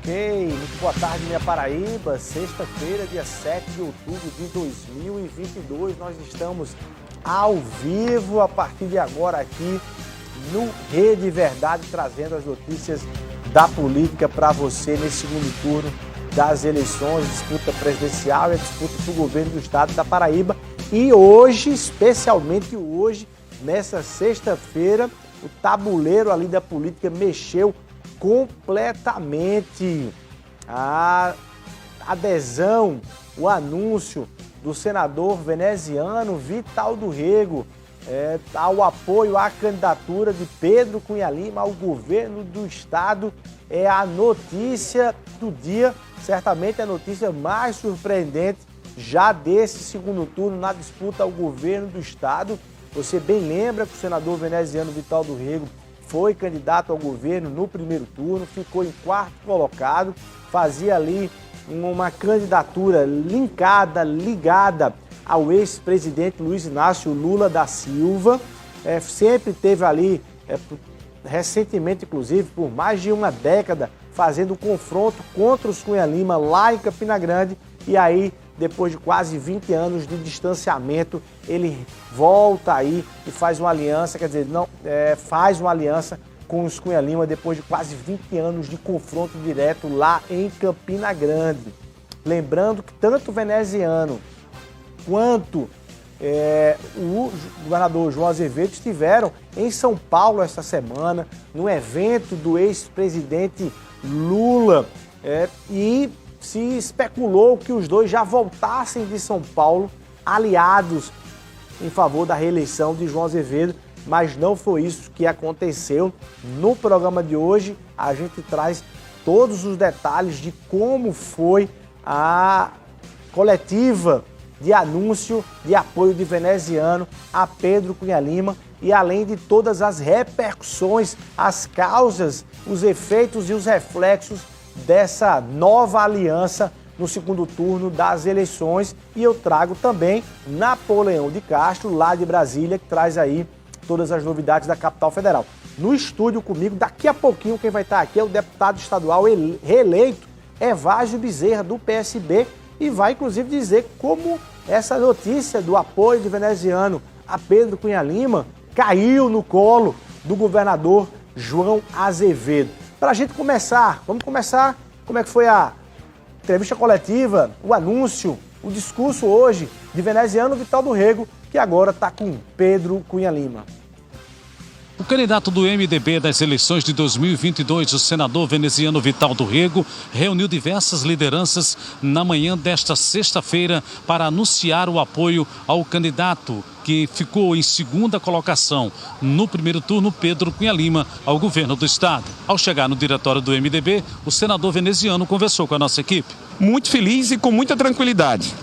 Ok, muito boa tarde, minha Paraíba. Sexta-feira, dia 7 de outubro de 2022, nós estamos ao vivo a partir de agora aqui no Rede Verdade, trazendo as notícias da política para você nesse segundo turno das eleições, disputa presidencial e a disputa para o governo do estado da Paraíba. E hoje, especialmente hoje, nessa sexta-feira, o tabuleiro ali da política mexeu completamente. A adesão, o anúncio do senador veneziano Vital do Rego ao apoio à candidatura de Pedro Cunha Lima ao governo do estado é a notícia do dia, certamente a notícia mais surpreendente já desse segundo turno na disputa ao governo do estado. Você bem lembra que o senador veneziano Vital do Rego foi candidato ao governo no primeiro turno, ficou em quarto colocado, fazia ali uma candidatura ligada ao ex-presidente Luiz Inácio Lula da Silva. Sempre teve ali, recentemente inclusive, por mais de uma década, fazendo confronto contra os Cunha Lima lá em Campina Grande. E aí, depois de quase 20 anos de distanciamento, ele volta aí e faz uma aliança, faz uma aliança com os Cunha Lima depois de quase 20 anos de confronto direto lá em Campina Grande. Lembrando que tanto o veneziano quanto o governador João Azevedo estiveram em São Paulo esta semana, no evento do ex-presidente Lula, e se especulou que os dois já voltassem de São Paulo aliados em favor da reeleição de João Azevedo, mas não foi isso que aconteceu. No programa de hoje, a gente traz todos os detalhes de como foi a coletiva de anúncio de apoio de veneziano a Pedro Cunha Lima e além de todas as repercussões, as causas, os efeitos e os reflexos dessa nova aliança no segundo turno das eleições. E eu trago também Napoleão de Castro, lá de Brasília, que traz aí todas as novidades da capital federal. No estúdio comigo, daqui a pouquinho, quem vai estar aqui é o deputado estadual reeleito Evásio Bezerra, do PSB, e vai inclusive dizer como essa notícia do apoio de veneziano a Pedro Cunha Lima caiu no colo do governador João Azevedo. Para a gente começar, vamos começar como é que foi a entrevista coletiva, o anúncio, o discurso hoje de veneziano Vital do Rego, que agora está com Pedro Cunha Lima. O candidato do MDB das eleições de 2022, o senador veneziano Vital do Rego, reuniu diversas lideranças na manhã desta sexta-feira para anunciar o apoio ao candidato que ficou em segunda colocação no primeiro turno, Pedro Cunha Lima, ao governo do estado. Ao chegar no diretório do MDB, o senador veneziano conversou com a nossa equipe. Muito feliz e com muita tranquilidade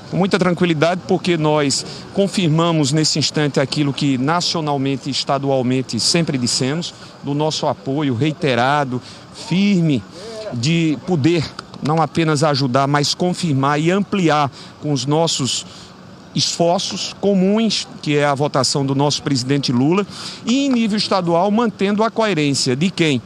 porque nós confirmamos nesse instante aquilo que nacionalmente e estadualmente sempre dissemos, do nosso apoio reiterado, firme, de poder não apenas ajudar, mas confirmar e ampliar com os nossos esforços comuns, que é a votação do nosso presidente Lula, e em nível estadual mantendo a coerência de quem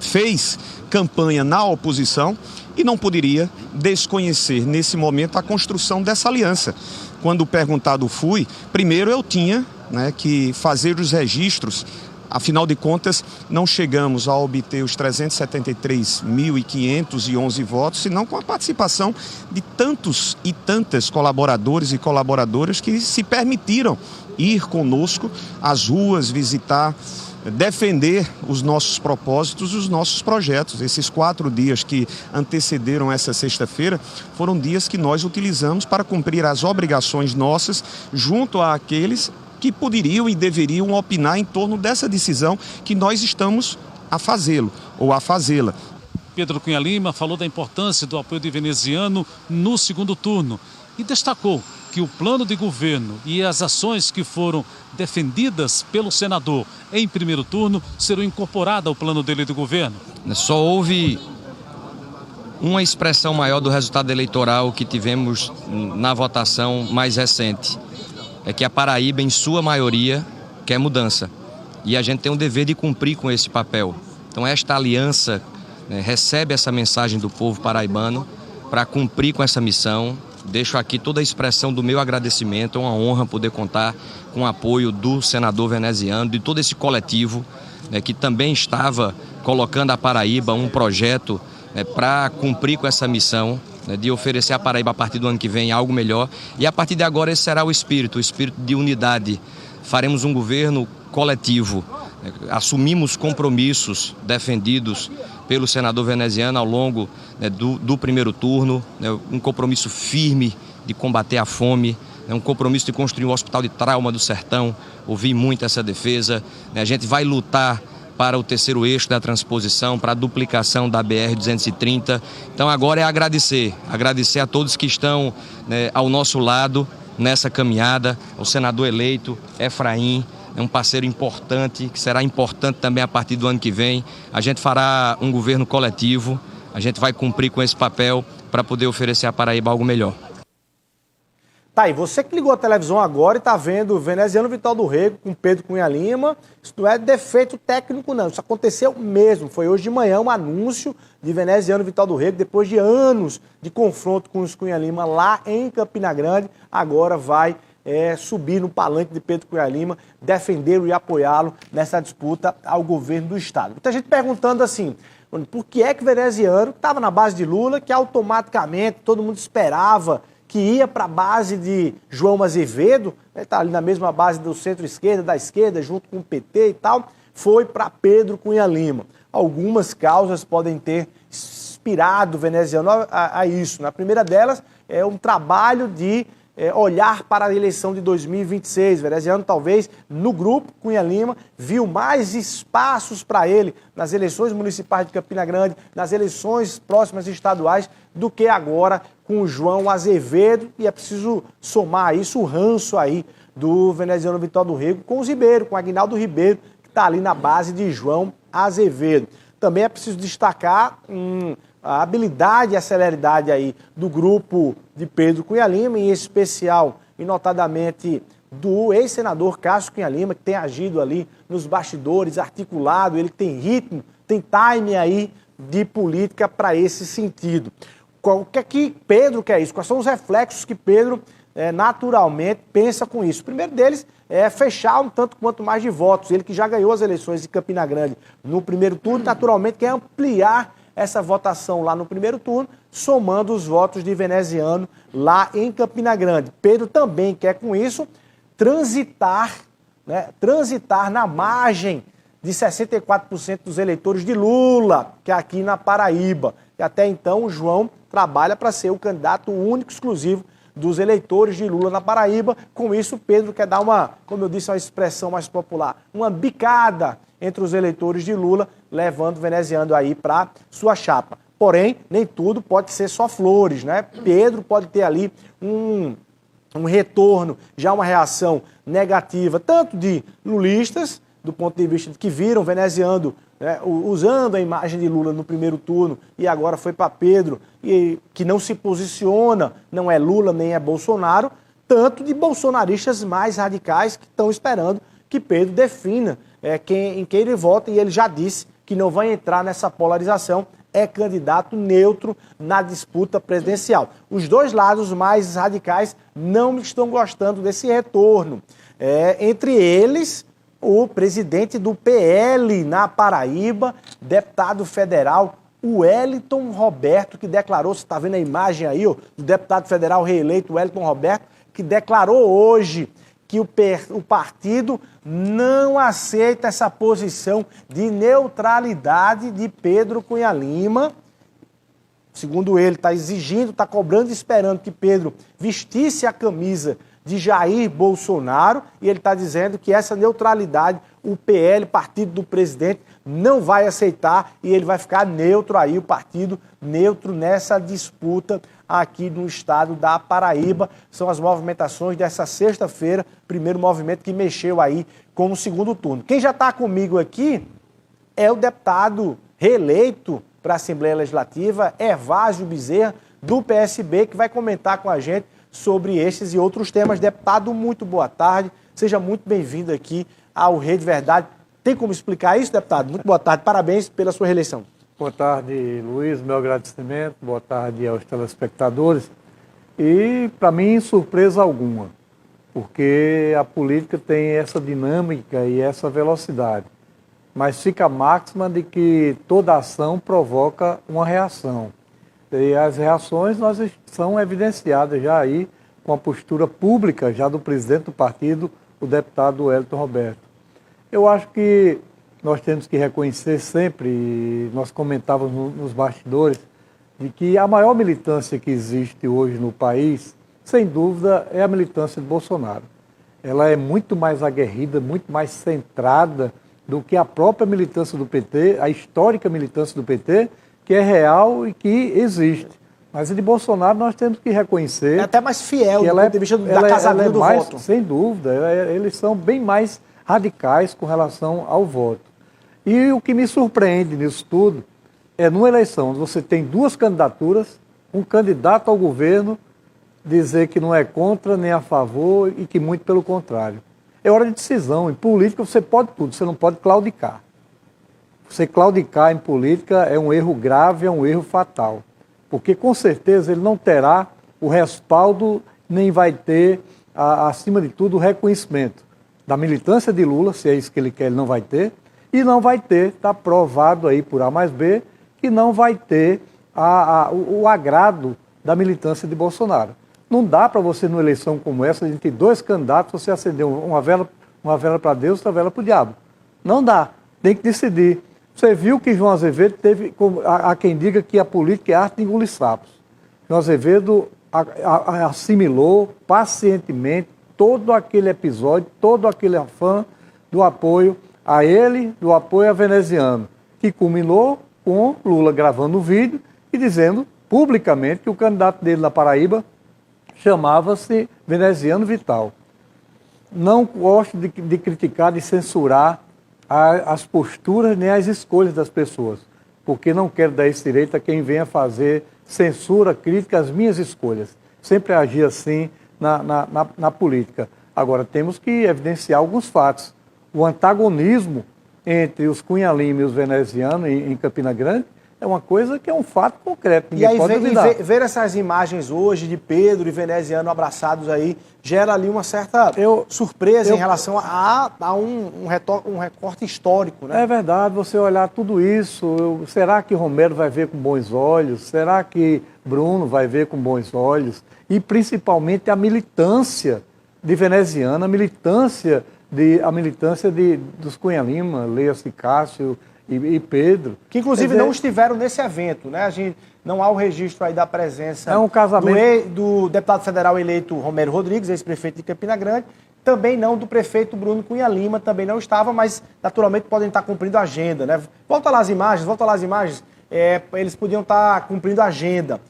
fez campanha na oposição e não poderia desconhecer nesse momento a construção dessa aliança. Quando perguntado fui, primeiro eu tinha que fazer os registros. Afinal de contas, não chegamos a obter os 373.511 votos, senão com a participação de tantos e tantas colaboradores e colaboradoras que se permitiram ir conosco às ruas, visitar, defender os nossos propósitos, os nossos projetos. Esses 4 dias que antecederam essa sexta-feira foram dias que nós utilizamos para cumprir as obrigações nossas junto àqueles que poderiam e deveriam opinar em torno dessa decisão que nós estamos a fazê-lo ou a fazê-la. Pedro Cunha Lima falou da importância do apoio de veneziano no segundo turno e destacou que o plano de governo e as ações que foram defendidas pelo senador em primeiro turno serão incorporadas ao plano dele de governo. Só houve uma expressão maior do resultado eleitoral que tivemos na votação mais recente. É que a Paraíba, em sua maioria, quer mudança. E a gente tem o dever de cumprir com esse papel. Então, esta aliança recebe essa mensagem do povo paraibano para cumprir com essa missão. Deixo aqui toda a expressão do meu agradecimento. É uma honra poder contar com o apoio do senador veneziano, de todo esse coletivo, que também estava colocando a Paraíba um projeto para cumprir com essa missão, de oferecer à Paraíba a partir do ano que vem algo melhor. E a partir de agora esse será o espírito de unidade. Faremos um governo coletivo, assumimos compromissos defendidos pelo senador veneziano ao longo do primeiro turno, um compromisso firme de combater a fome, um compromisso de construir um hospital de trauma do sertão. Ouvi muito essa defesa. A gente vai lutar para o terceiro eixo da transposição, para a duplicação da BR-230. Então agora é agradecer a todos que estão ao nosso lado nessa caminhada, ao senador eleito Efraim, é um parceiro importante, que será importante também a partir do ano que vem. A gente fará um governo coletivo, a gente vai cumprir com esse papel para poder oferecer à Paraíba algo melhor. Tá aí, você que ligou a televisão agora e está vendo o veneziano Vital do Rego com Pedro Cunha Lima, isso não é defeito técnico não, isso aconteceu mesmo. Foi hoje de manhã um anúncio de veneziano Vital do Rego, depois de anos de confronto com os Cunha Lima lá em Campina Grande, agora vai subir no palanque de Pedro Cunha Lima, defendê-lo e apoiá-lo nessa disputa ao governo do estado. Muita gente perguntando assim, por que é que o veneziano estava na base de Lula, que automaticamente todo mundo esperava que ia para a base de João Azevedo, está ali na mesma base do centro-esquerda, da esquerda, junto com o PT e tal, foi para Pedro Cunha Lima. Algumas causas podem ter inspirado o veneziano a isso. Na primeira delas, é um trabalho de olhar para a eleição de 2026. O veneziano, talvez, no grupo Cunha Lima, viu mais espaços para ele nas eleições municipais de Campina Grande, nas eleições próximas estaduais, do que agora com o João Azevedo. E é preciso somar isso, o ranço aí do veneziano Vital do Rego com os Ribeiro, com Aguinaldo Ribeiro, que está ali na base de João Azevedo. Também é preciso destacar a habilidade e a celeridade aí do grupo de Pedro Cunha Lima, em especial e notadamente do ex-senador Cássio Cunha Lima, que tem agido ali nos bastidores, articulado, ele tem ritmo, tem time aí de política para esse sentido. O que é que Pedro quer isso? Quais são os reflexos que Pedro naturalmente pensa com isso? O primeiro deles é fechar um tanto quanto mais de votos. Ele que já ganhou as eleições de Campina Grande no primeiro turno, naturalmente quer ampliar essa votação lá no primeiro turno, somando os votos de veneziano lá em Campina Grande. Pedro também quer com isso transitar na margem de 64% dos eleitores de Lula, que é aqui na Paraíba. E até então o João trabalha para ser o candidato único, exclusivo dos eleitores de Lula na Paraíba. Com isso, Pedro quer dar uma, como eu disse, uma expressão mais popular, uma bicada entre os eleitores de Lula, levando o veneziano aí para sua chapa. Porém, nem tudo pode ser só flores, né? Pedro pode ter ali um retorno, já uma reação negativa, tanto de lulistas, do ponto de vista de que viram o veneziano usando a imagem de Lula no primeiro turno e agora foi para Pedro, e que não se posiciona, não é Lula nem é Bolsonaro, tanto de bolsonaristas mais radicais que estão esperando que Pedro defina em quem ele vota, e ele já disse que não vai entrar nessa polarização, é candidato neutro na disputa presidencial. Os dois lados mais radicais não estão gostando desse retorno. Entre eles, o presidente do PL na Paraíba, deputado federal Wellington Roberto, que declarou, você está vendo a imagem aí, do deputado federal reeleito Wellington Roberto, que declarou hoje que o partido não aceita essa posição de neutralidade de Pedro Cunha Lima. Segundo ele, está exigindo, está cobrando e esperando que Pedro vestisse a camisa de Jair Bolsonaro, e ele está dizendo que essa neutralidade, o PL, partido do presidente, não vai aceitar, e ele vai ficar neutro aí, o partido neutro nessa disputa aqui no estado da Paraíba. São as movimentações dessa sexta-feira, primeiro movimento que mexeu aí com o segundo turno. Quem já está comigo aqui é o deputado reeleito para a Assembleia Legislativa, Hervásio Bezerra, do PSB, que vai comentar com a gente sobre estes e outros temas. Deputado, muito boa tarde, seja muito bem-vindo aqui ao Rede Verdade. Tem como explicar isso, deputado? Muito boa tarde, parabéns pela sua reeleição. Boa tarde, Luiz, meu agradecimento, boa tarde aos telespectadores. E, para mim, surpresa alguma, porque a política tem essa dinâmica e essa velocidade. Mas fica a máxima de que toda ação provoca uma reação. E as reações são evidenciadas já aí com a postura pública já do presidente do partido, o deputado Wellington Roberto. Eu acho que nós temos que reconhecer sempre, e nós comentávamos nos bastidores, de que a maior militância que existe hoje no país, sem dúvida, é a militância de Bolsonaro. Ela é muito mais aguerrida, muito mais centrada do que a própria militância do PT, a histórica militância do PT, que é real e que existe. Mas a de Bolsonaro nós temos que reconhecer... É até mais fiel do ponto de vista da casamento do voto. Sem dúvida, eles são bem mais radicais com relação ao voto. E o que me surpreende nisso tudo é, numa eleição, onde você tem duas candidaturas, um candidato ao governo dizer que não é contra nem a favor e que muito pelo contrário. É hora de decisão. Em política você pode tudo, você não pode claudicar. Você claudicar em política é um erro grave, é um erro fatal. Porque com certeza ele não terá o respaldo, nem vai ter, acima de tudo, o reconhecimento da militância de Lula, se é isso que ele quer, ele não vai ter, e não vai ter, está provado aí por A mais B, que não vai ter o agrado da militância de Bolsonaro. Não dá para você, numa eleição como essa, entre dois candidatos, você acender uma vela para Deus e outra vela para o diabo. Não dá, tem que decidir. Você viu que João Azevedo teve, há quem diga que a política é arte de engolir sapos. João Azevedo assimilou pacientemente todo aquele episódio, todo aquele afã do apoio a ele, do apoio a veneziano, que culminou com Lula gravando um vídeo e dizendo publicamente que o candidato dele na Paraíba chamava-se Veneziano Vital. Não gosto de criticar, de censurar as posturas nem as escolhas das pessoas, porque não quero dar esse direito a quem venha fazer censura, crítica às minhas escolhas. Sempre agi assim na política. Agora, temos que evidenciar alguns fatos. O antagonismo entre os Cunha Lima e os venezianos em Campina Grande é uma coisa que é um fato concreto. E aí ver essas imagens hoje de Pedro e veneziano abraçados aí gera ali uma certa surpresa em relação a um recorte histórico, né? É verdade, você olhar tudo isso, será que Romero vai ver com bons olhos? Será que Bruno vai ver com bons olhos? E principalmente a militância de veneziano, a militância dos Cunha Lima, leia-se Cássio e Pedro. Que inclusive não estiveram nesse evento, né? Não há o registro aí da presença do deputado federal eleito Romero Rodrigues, ex-prefeito de Campina Grande, também não do prefeito Bruno Cunha Lima, também não estava, mas naturalmente podem estar cumprindo a agenda, né? Volta lá as imagens, eles podiam estar cumprindo a agenda.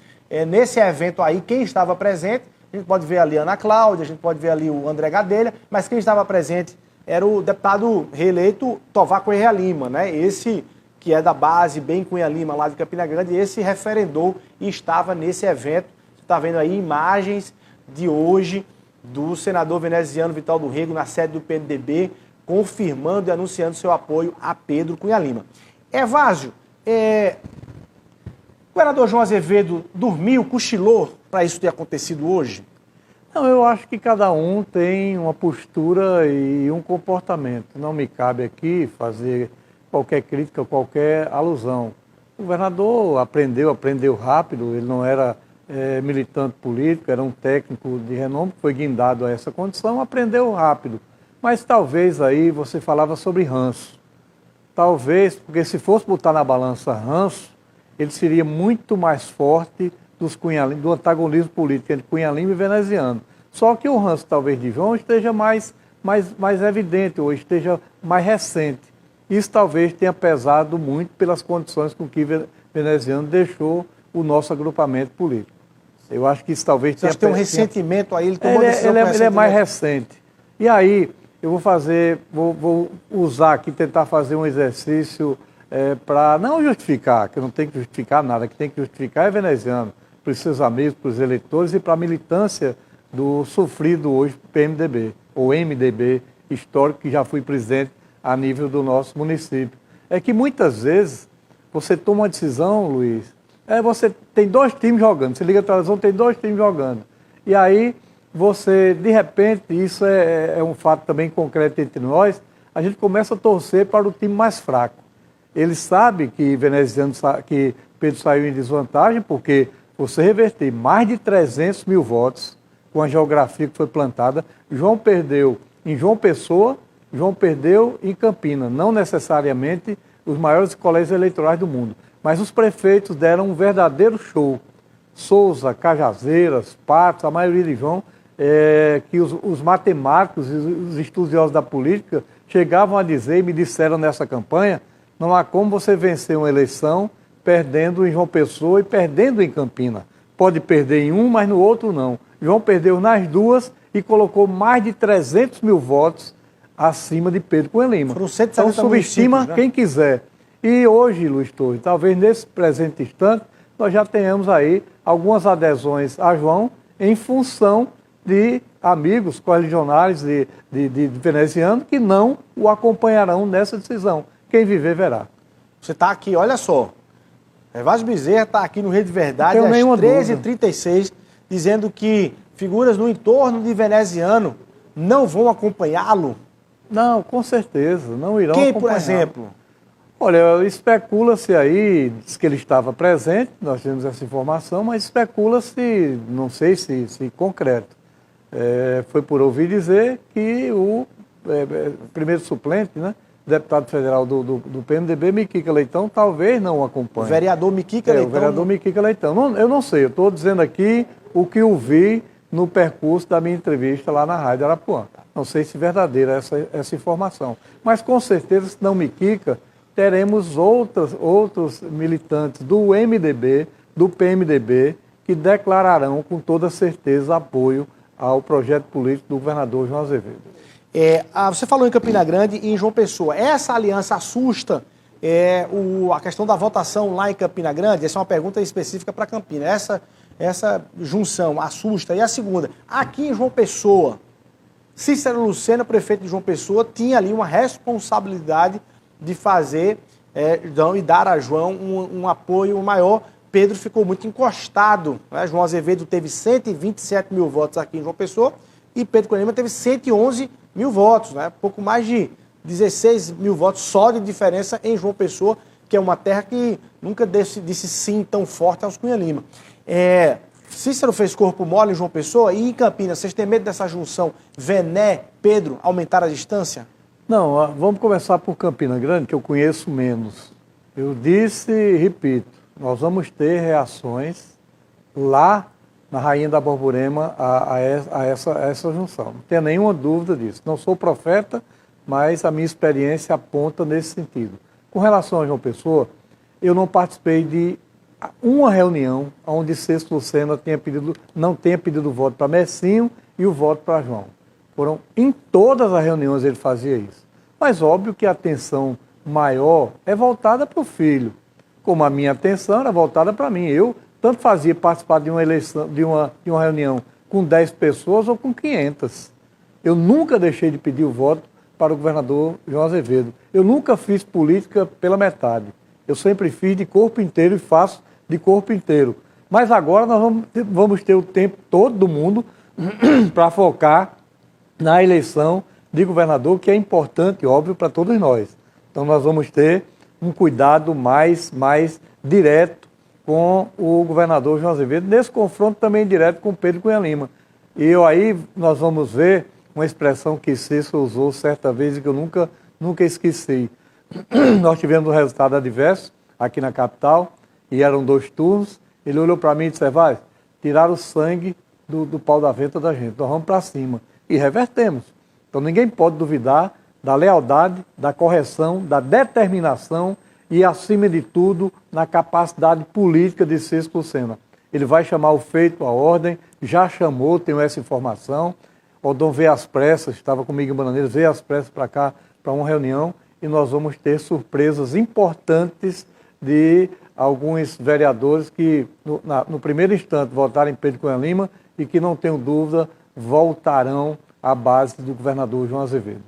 Nesse evento aí, quem estava presente, a gente pode ver ali a Ana Cláudia, a gente pode ver ali o André Gadelha, mas quem estava presente era o deputado reeleito Tovar Correia Lima, né? Esse que é da base bem Cunha Lima, lá de Campina Grande, esse referendou e estava nesse evento. Você está vendo aí imagens de hoje do senador veneziano Vital do Rego na sede do PMDB, confirmando e anunciando seu apoio a Pedro Cunha Lima. Evásio, o vereador João Azevedo dormiu, cochilou para isso ter acontecido hoje? Não, eu acho que cada um tem uma postura e um comportamento. Não me cabe aqui fazer qualquer crítica, qualquer alusão. O governador aprendeu rápido, ele não era militante político, era um técnico de renome, foi guindado a essa condição, aprendeu rápido. Mas talvez aí você falava sobre ranço. Talvez, porque se fosse botar na balança ranço, ele seria muito mais forte do antagonismo político entre Cunha Lima e veneziano. Só que o ranço, talvez, de João esteja mais evidente, ou esteja mais recente. Isso talvez tenha pesado muito pelas condições com que veneziano deixou o nosso agrupamento político. Eu acho que isso talvez tenha... Você tem um ressentimento aí, ele tomou decisão com ele é mais recente. E aí, eu vou usar aqui, tentar fazer um exercício para não justificar, que eu não tenho que justificar nada, que tem que justificar é veneziano, para os seus amigos, para os eleitores e para a militância do sofrido hoje PMDB, ou MDB histórico, que já fui presidente a nível do nosso município. É que muitas vezes você toma uma decisão, Luiz, você tem 2 times jogando, você liga a televisão, tem 2 times jogando. E aí, você, de repente, isso é um fato também concreto entre nós, a gente começa a torcer para o time mais fraco. Ele sabe que que Pedro saiu em desvantagem, porque você reverter mais de 300 mil votos com a geografia que foi plantada, João perdeu em João Pessoa, João perdeu em Campina, não necessariamente os maiores colégios eleitorais do mundo, mas os prefeitos deram um verdadeiro show. Souza, Cajazeiras, Patos, a maioria de João, que os matemáticos e os estudiosos da política chegavam a dizer, e me disseram nessa campanha, não há como você vencer uma eleição perdendo em João Pessoa e perdendo em Campina. Pode perder em um, mas no outro não. João perdeu nas duas e colocou mais de 300 mil votos acima de Pedro Cunha Lima. Então subestima quem quiser. E hoje, Luiz Torres, talvez nesse presente instante, nós já tenhamos aí algumas adesões a João em função de amigos correligionários de veneziano que não o acompanharão nessa decisão. Quem viver, verá. Você está aqui, olha só. Gervásio Bezerra está aqui no Rede Verdade às 13h36, dizendo que figuras no entorno de veneziano não vão acompanhá-lo. Não, com certeza, não irão acompanhar. Quem, por exemplo? Olha, especula-se aí, diz que ele estava presente, nós temos essa informação, mas especula-se, não sei se concreto. Foi por ouvir dizer que o primeiro suplente, né, deputado federal do PMDB, Miquica Leitão, talvez não o acompanhe. O vereador Miquica Leitão. O vereador Miquica Leitão. Eu não sei, eu estou dizendo aqui o que eu vi no percurso da minha entrevista lá na Rádio Arapuã. Não sei se é verdadeira essa informação. Mas com certeza, se não Miquica, teremos outros militantes do MDB, do PMDB, que declararão com toda certeza apoio ao projeto político do governador João Azevedo. Você falou em Campina Grande e em João Pessoa. Essa aliança assusta a questão da votação lá em Campina Grande? Essa é uma pergunta específica para Campina. Essa junção assusta. E a segunda, aqui em João Pessoa, Cícero Lucena, prefeito de João Pessoa, tinha ali uma responsabilidade de fazer e dar a João um apoio maior. Pedro ficou muito encostado, né? João Azevedo teve 127 mil votos aqui em João Pessoa e Pedro Cunha Lima teve 111 mil votos, né? Pouco mais de 16 mil votos só de diferença em João Pessoa, que é uma terra que nunca disse sim tão forte aos Cunha Lima. Cícero fez corpo mole em João Pessoa e em Campinas, vocês têm medo dessa junção Vené-Pedro aumentar a distância? Não, vamos começar por Campina Grande, que eu conheço menos. Eu disse e repito, nós vamos ter reações lá na Rainha da Borborema a essa junção. Não tenho nenhuma dúvida disso. Não sou profeta, mas a minha experiência aponta nesse sentido. Com relação a João Pessoa, eu não participei de uma reunião onde Cícero Lucena não tenha pedido voto para Messinho e o voto para João. Em todas as reuniões ele fazia isso. Mas óbvio que a atenção maior é voltada para o filho, como a minha atenção era voltada para mim. Eu tanto fazia participar de uma eleição, de uma reunião com 10 pessoas ou com 500. Eu nunca deixei de pedir o voto para o governador João Azevedo. Eu nunca fiz política pela metade. Eu sempre fiz de corpo inteiro e faço de corpo inteiro. Mas agora nós vamos ter o tempo todo do mundo para focar na eleição de governador, que é importante, óbvio, para todos nós. Então nós vamos ter um cuidado mais direto com o governador João Azevedo, nesse confronto também direto com Pedro Cunha Lima. E aí nós vamos ver uma expressão que Cícero usou certa vez e que eu nunca esqueci. Nós tivemos um resultado adverso aqui na capital, e eram 2 turnos. Ele olhou para mim e disse: vai, tiraram o sangue do pau da venta da gente, nós vamos para cima. E revertemos. Então ninguém pode duvidar da lealdade, da correção, da determinação e, acima de tudo, na capacidade política de Cícero Lucena. Ele vai chamar o feito à ordem, já chamou, tenho essa informação. O Odon veio às pressas, estava comigo em Bananeiras, veio às pressas para cá, para uma reunião, e nós vamos ter surpresas importantes de alguns vereadores que, no primeiro instante, votaram em Pedro Cunha Lima e que, não tenho dúvida, voltarão à base do governador João Azevedo.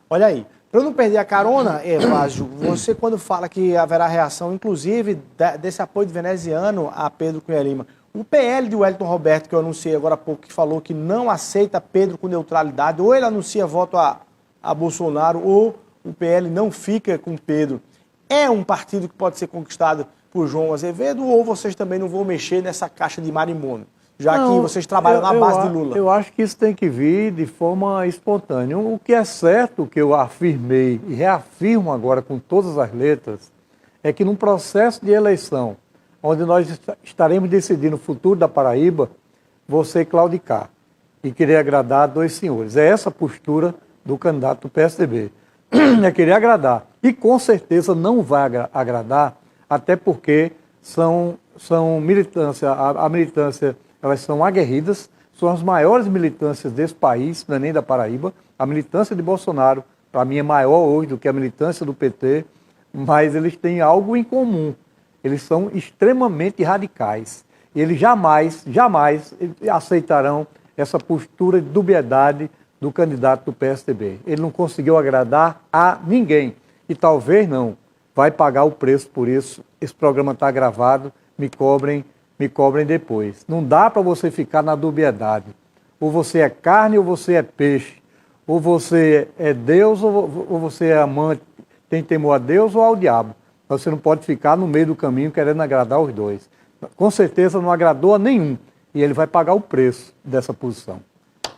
Olha aí, Para eu não perder a carona, Evásio, você quando fala que haverá reação, inclusive, desse apoio de veneziano a Pedro Cunha Lima, o PL de Wellington Roberto, que eu anunciei agora há pouco, que falou que não aceita Pedro com neutralidade, ou ele anuncia voto a Bolsonaro, ou o PL não fica com Pedro, é um partido que pode ser conquistado por João Azevedo, ou vocês também não vão mexer nessa caixa de marimônio, já que vocês trabalham na base de Lula? Eu acho que isso tem que vir de forma espontânea. O que é certo, que eu afirmei e reafirmo agora com todas as letras, é que num processo de eleição, onde nós estaremos decidindo o futuro da Paraíba, você claudicar e querer agradar dois senhores. É essa a postura do candidato do PSDB. É querer agradar. E com certeza não vai agradar, até porque são militância, a militância, elas são aguerridas, são as maiores militâncias desse país, não é nem da Paraíba. A militância de Bolsonaro, para mim, é maior hoje do que a militância do PT, mas eles têm algo em comum. Eles são extremamente radicais. Eles jamais aceitarão essa postura de dubiedade do candidato do PSDB. Ele não conseguiu agradar a ninguém. E talvez não. Vai pagar o preço por isso. Esse programa está gravado. Me cobrem depois. Não dá para você ficar na dubiedade. Ou você é carne ou você é peixe. Ou você é Deus ou você é amante, tem temor a Deus ou ao diabo. Você não pode ficar no meio do caminho querendo agradar os dois. Com certeza não agradou a nenhum. E ele vai pagar o preço dessa posição.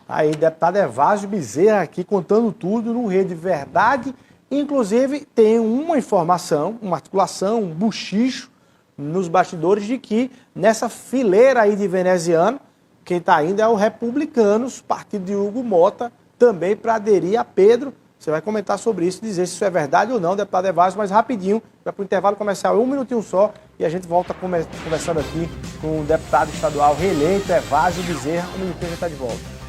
Aí, deputado Evásio Bezerra aqui contando tudo no Rede Verdade. Inclusive, tem uma informação, uma articulação, um buchicho nos bastidores de que nessa fileira aí de veneziano, quem está indo é o Republicanos, partido de Hugo Mota, também para aderir a Pedro. Você vai comentar sobre isso, dizer se isso é verdade ou não, deputado Evásio, mas rapidinho, vai para o intervalo comercial, 1 minutinho só, e a gente volta conversando aqui com o deputado estadual reeleito, Evásio Bezerra. 1 minutinho, a gente está de volta.